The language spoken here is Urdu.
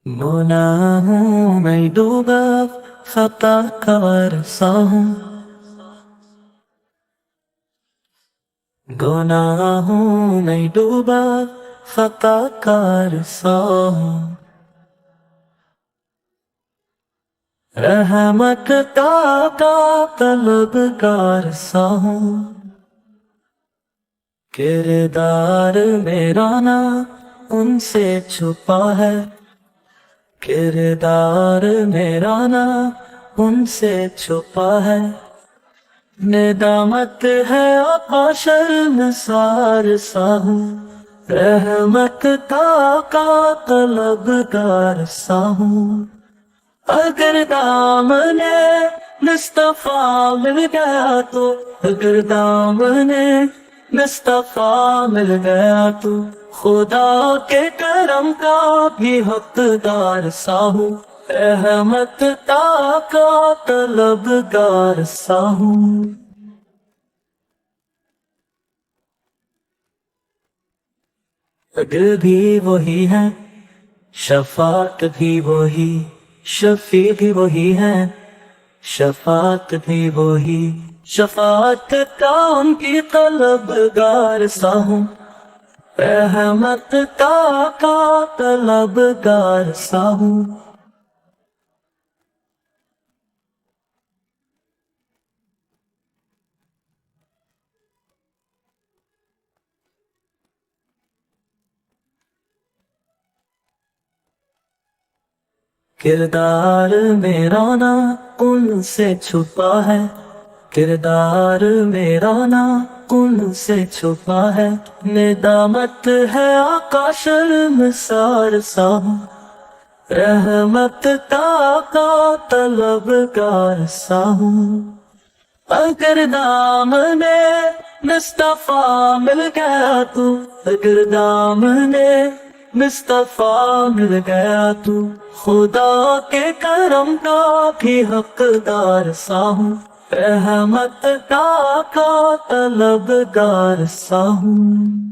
گناہوں میں ڈوبا خطا کار سا ہوں، گناہوں میں ڈوبا خطا کار سا ہوں، رحمت کا طلبگار سا ہوں، کردار میرا نہ ان سے چھپا ہے، کردار میرا نہ ان سے چھپا ہے، ندامت ہے آقا شرمسار سا ہوں، رحمت کا طلبگار سا ہوں، اگر دامن مصطفیٰ مل گیا تو، اگر دامن مصطفیٰ مل گیا تو، خدا کے کرم کا بھی حقدار سا ہوں، رحمت کا طلبگار سا ہوں۔ دل بھی وہی ہے، شفاعت بھی وہی، شفیع بھی وہی ہے، شفاعت بھی وہی، شفاعت کا ان کی طلبگار سا ہوں، رحمت کا طلبگار سا ہوں۔ کردار میرا نہ ان سے چھپا ہے، کردار میرا نہ ان سے چھپا ہے، ندامت ہے آقا شرمسار سا ہوں، رحمت کا طلبگار سا ہوں، اگر دامن مصطفیٰ مل گیا تو، اگر دامن مصطفیٰ مل گیا تو، خدا کے کرم کا بھی حقدار سا ہوں، رحمت کا طلبگار سا ہوں۔